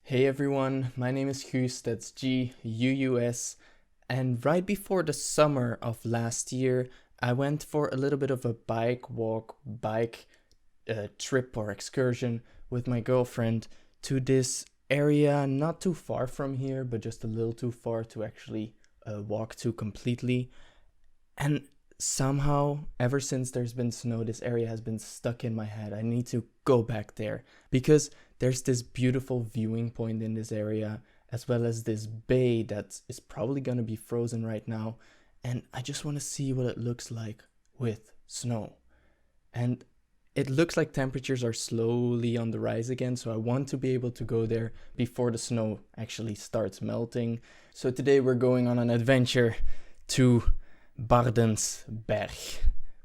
Hey everyone, my name is Guus, that's Guus, and right before the summer of last year, I went for a little bit of a bike trip or excursion with my girlfriend to this area not too far from here, but just a little too far to actually walk to completely. And somehow, ever since there's been snow, this area has been stuck in my head. I need to go back there because there's this beautiful viewing point in this area, as well as this bay that is probably going to be frozen right now. And I just want to see what it looks like with snow. And it looks like temperatures are slowly on the rise again, so I want to be able to go there before the snow actually starts melting. So today we're going on an adventure to Bardens berg,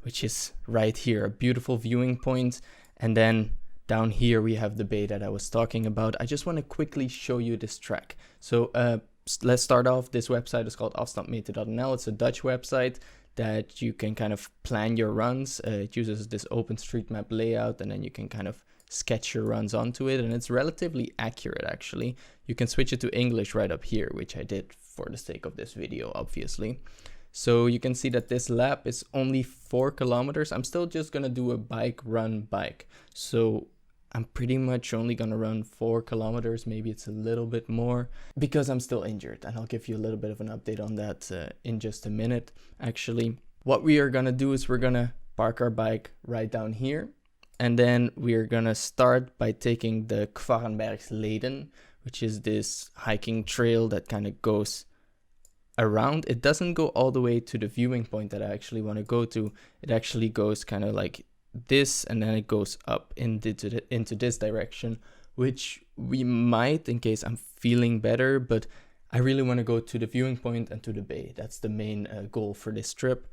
which is right here, a beautiful viewing point. And then down here we have the bay that I was talking about. I just want to quickly show you this track. So let's start off. This website is called afstandmeten.nl. It's a Dutch website that you can kind of plan your runs. It uses this OpenStreetMap layout, and then you can kind of sketch your runs onto it, and it's relatively accurate actually. You can switch it to English right up here, which I did for the sake of this video, obviously. So you can see that this lap is only 4 kilometers. I'm still just gonna do a bike. So I'm pretty much only gonna run 4 kilometers. Maybe it's a little bit more because I'm still injured. And I'll give you a little bit of an update on that in just a minute, actually. What we are gonna do is we're gonna park our bike right down here. And then we're gonna start by taking the Kvarrenbergsleden, which is this hiking trail that kind of goes around. It doesn't go all the way to the viewing point that I actually want to go to. It actually goes kind of like this, and then it goes up into this direction, which we might in case I'm feeling better, but I really want to go to the viewing point and to the bay. That's the main goal for this trip.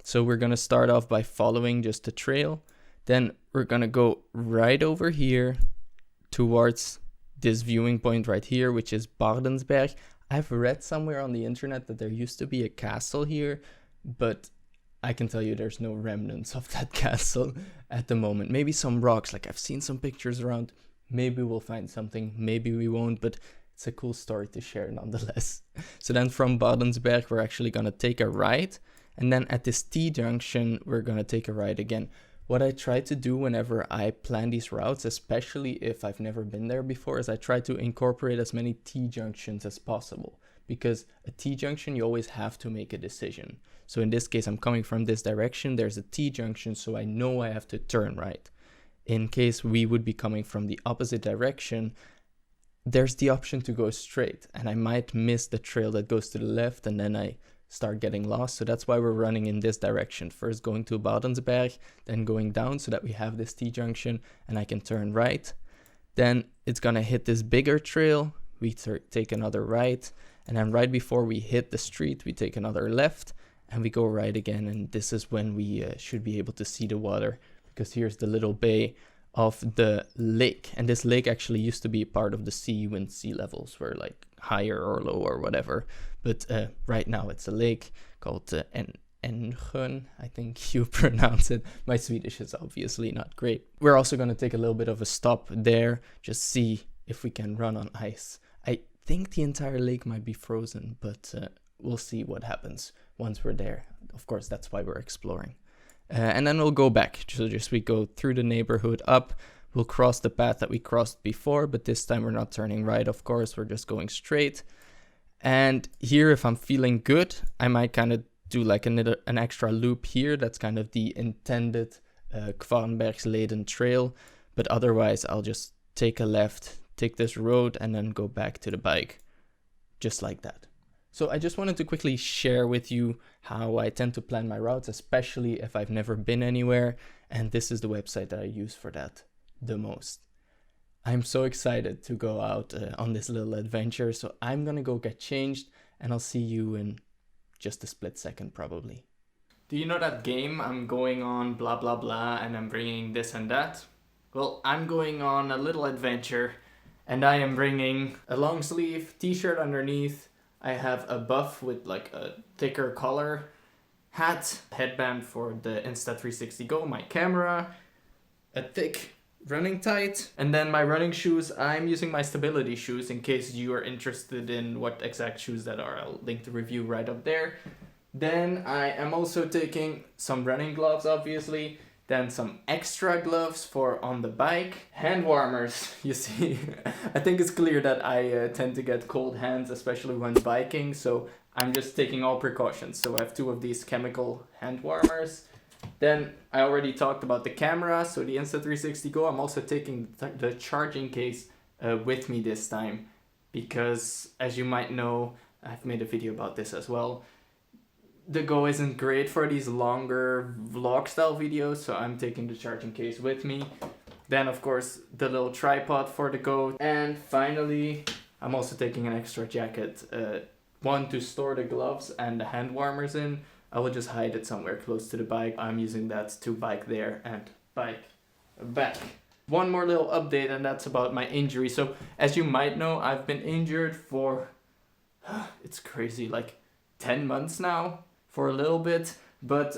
So we're going to start off by following just the trail. Then we're going to go right over here towards this viewing point right here, which is Bardensberg. I've read somewhere on the internet that there used to be a castle here, but I can tell you there's no remnants of that castle at the moment. Maybe some rocks, like I've seen some pictures around. Maybe we'll find something, maybe we won't, but it's a cool story to share nonetheless. So then from Bardensberg, we're actually going to take a right, and then at this T-junction, we're going to take a right again. What I try to do whenever I plan these routes, especially if I've never been there before, is I try to incorporate as many T-junctions as possible. Because a T-junction, you always have to make a decision. So in this case, I'm coming from this direction, there's a T-junction, so I know I have to turn right. In case we would be coming from the opposite direction, there's the option to go straight. And I might miss the trail that goes to the left, and then I start getting lost. So that's why we're running in this direction. First going to Bardensberg, then going down so that we have this T-junction and I can turn right. Then it's gonna hit this bigger trail. We take another right, and then right before we hit the street, we take another left and we go right again. And this is when we should be able to see the water, because here's the little bay of the lake. And this lake actually used to be part of the sea when sea levels were like higher or low or whatever. But right now it's a lake called Engen, I think you pronounce it. My Swedish is obviously not great. We're also going to take a little bit of a stop there, just see if we can run on ice. I think the entire lake might be frozen, but we'll see what happens once we're there. Of course, that's why we're exploring. And then we'll go back. So just we go through the neighborhood up. We'll cross the path that we crossed before, but this time we're not turning right, of course. We're just going straight. And here, if I'm feeling good, I might kind of do like an extra loop here. That's kind of the intended Kvarrenbergsleden trail. But otherwise, I'll just take a left, take this road, and then go back to the bike. Just like that. So I just wanted to quickly share with you how I tend to plan my routes, especially if I've never been anywhere. And this is the website that I use for that the most. I'm so excited to go out on this little adventure. So I'm going to go get changed, and I'll see you in just a split second probably. Do you know that game? I'm going on blah blah blah and I'm bringing this and that. Well, I'm going on a little adventure, and I am bringing a long sleeve t-shirt underneath. I have a buff with like a thicker collar, hat, headband for the Insta360 GO, my camera, a thick running tight. And then my running shoes, I'm using my stability shoes in case you are interested in what exact shoes that are. I'll link the review right up there. Then I am also taking some running gloves, obviously. Then some extra gloves for on the bike. Hand warmers, you see. I think it's clear that I tend to get cold hands, especially when biking. So I'm just taking all precautions. So I have 2 of these chemical hand warmers. Then I already talked about the camera, so the Insta360 GO. I'm also taking the charging case with me this time because, as you might know, I've made a video about this as well. The Go isn't great for these longer vlog style videos, so I'm taking the charging case with me. Then of course the little tripod for the Go. And finally, I'm also taking an extra jacket, one to store the gloves and the hand warmers in. I will just hide it somewhere close to the bike. I'm using that to bike there and bike back. One more little update, and that's about my injury. So as you might know, I've been injured for, it's crazy, like 10 months now, for a little bit. But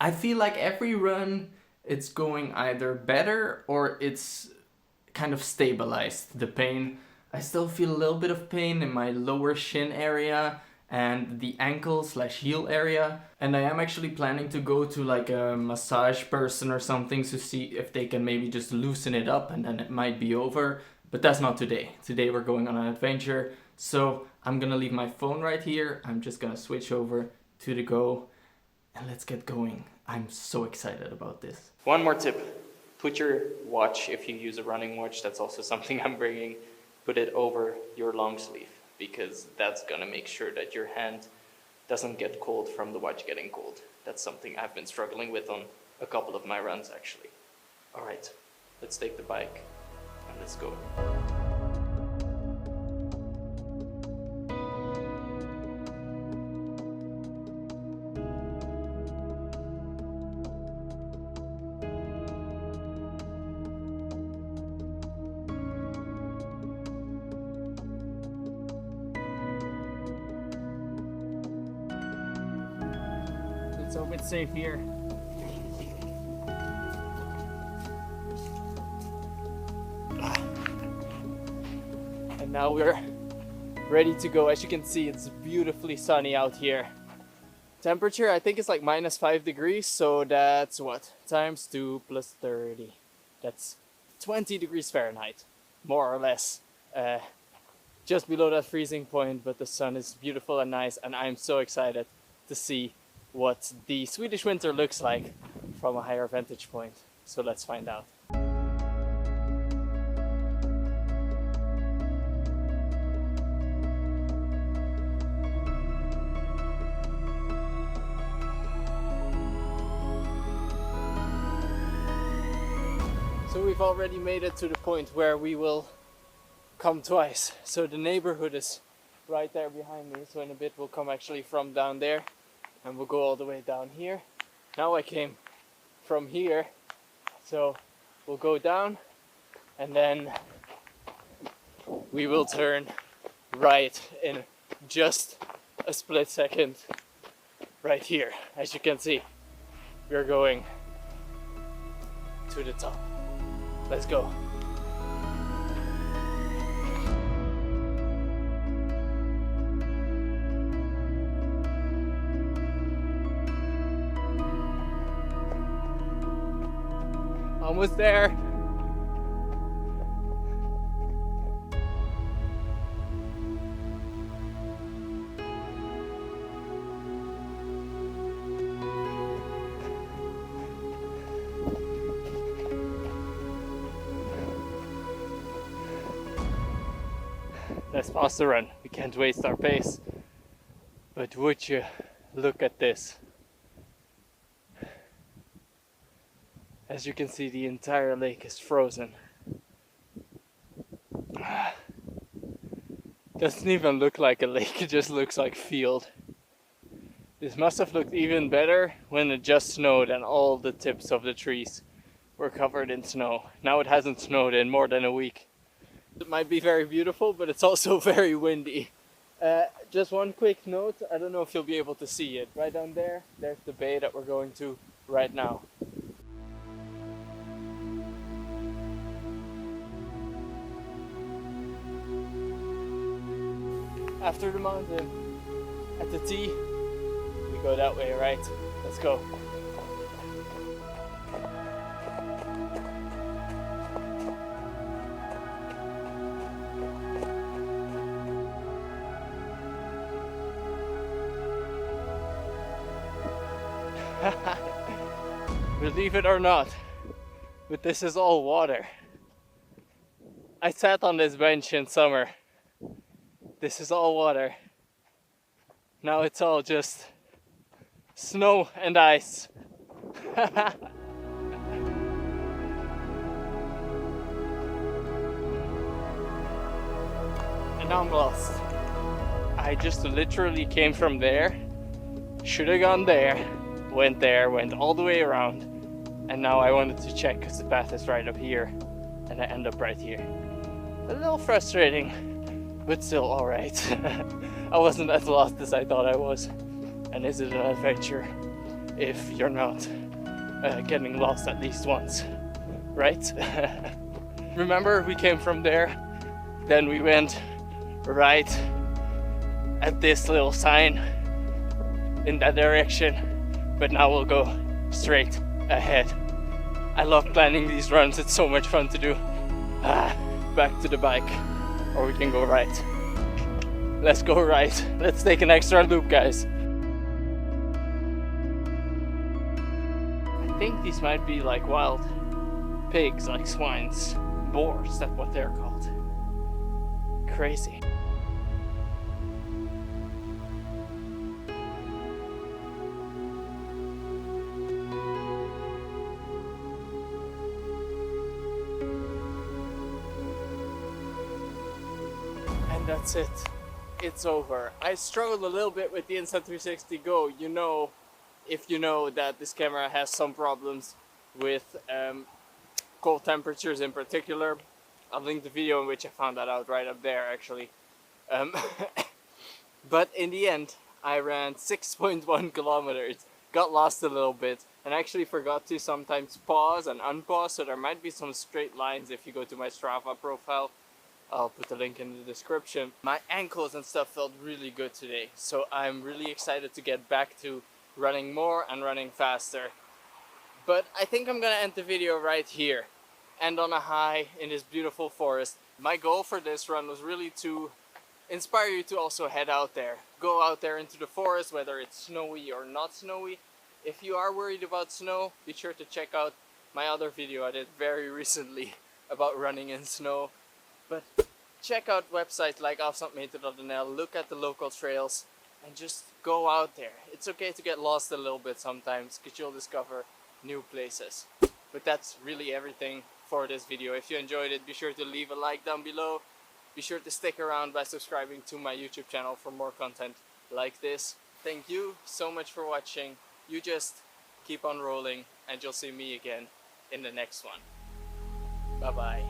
I feel like every run it's going either better or it's kind of stabilized, the pain. I still feel a little bit of pain in my lower shin area and the ankle/heel area. And I am actually planning to go to like a massage person or something to see if they can maybe just loosen it up, and then it might be over. But that's not today. Today we're going on an adventure. So I'm gonna leave my phone right here. I'm just gonna switch over to the Go and let's get going. I'm so excited about this. One more tip. Put your watch, if you use a running watch, that's also something I'm bringing, put it over your long sleeve, because that's gonna make sure that your hand doesn't get cold from the watch getting cold. That's something I've been struggling with on a couple of my runs actually. All right, let's take the bike and let's go. Let's hope it's safe here. And now we're ready to go. As you can see, it's beautifully sunny out here. Temperature, I think it's like -5 degrees, so that's what? Times 2 plus 30. That's 20 degrees Fahrenheit, more or less. Just below that freezing point, but the sun is beautiful and nice, and I'm so excited to see what the Swedish winter looks like from a higher vantage point. So let's find out. So we've already made it to the point where we will come twice. So the neighborhood is right there behind me. So in a bit we'll come actually from down there and we'll go all the way down here. Now I came from here, so we'll go down and then we will turn right in just a split second right here. As you can see, we're going to the top. Let's go. Almost there. Let's pause the run. We can't waste our pace. But would you look at this? As you can see, the entire lake is frozen. Doesn't even look like a lake, it just looks like field. This must have looked even better when it just snowed and all the tips of the trees were covered in snow. Now it hasn't snowed in more than a week. It might be very beautiful, but it's also very windy. Just one quick note, I don't know if you'll be able to see it. Right down there, there's the bay that we're going to right now. after the mountain, at the T, we go that way, right? Let's go. Believe it or not, but this is all water. I sat on this bench in summer. This is all water. Now it's all just snow and ice. And now I'm lost. I just literally came from there, should have gone there, went all the way around, and now I wanted to check because the path is right up here, and I end up right here. A little frustrating, but still alright. I wasn't as lost as I thought I was. And is it an adventure if you're not getting lost at least once, right? Remember, we came from there, then we went right at this little sign in that direction, but now we'll go straight ahead. I love planning these runs, it's so much fun to do. Back to the bike, or we can go right. Let's go right. Let's take an extra loop, guys. I think these might be like wild pigs, like swines, boars, that's what they're called. Crazy. And that's it. It's over. I struggled a little bit with the Insta360 GO. You know, if you know that this camera has some problems with cold temperatures in particular. I'll link the video in which I found that out right up there, actually. But in the end, I ran 6.1 kilometers, got lost a little bit, and actually forgot to sometimes pause and unpause, so there might be some straight lines if you go to my Strava profile. I'll put the link in the description. My ankles and stuff felt really good today, so I'm really excited to get back to running more and running faster. But I think I'm gonna end the video right here, end on a high in this beautiful forest. My goal for this run was really to inspire you to also head out there. Go out there into the forest, whether it's snowy or not snowy. If you are worried about snow, be sure to check out my other video I did very recently about running in snow. But check out websites like afstandmeten.nl, look at the local trails, and just go out there. It's okay to get lost a little bit sometimes, because you'll discover new places. But that's really everything for this video. If you enjoyed it, be sure to leave a like down below. Be sure to stick around by subscribing to my YouTube channel for more content like this. Thank you so much for watching. You just keep on rolling, and you'll see me again in the next one. Bye bye.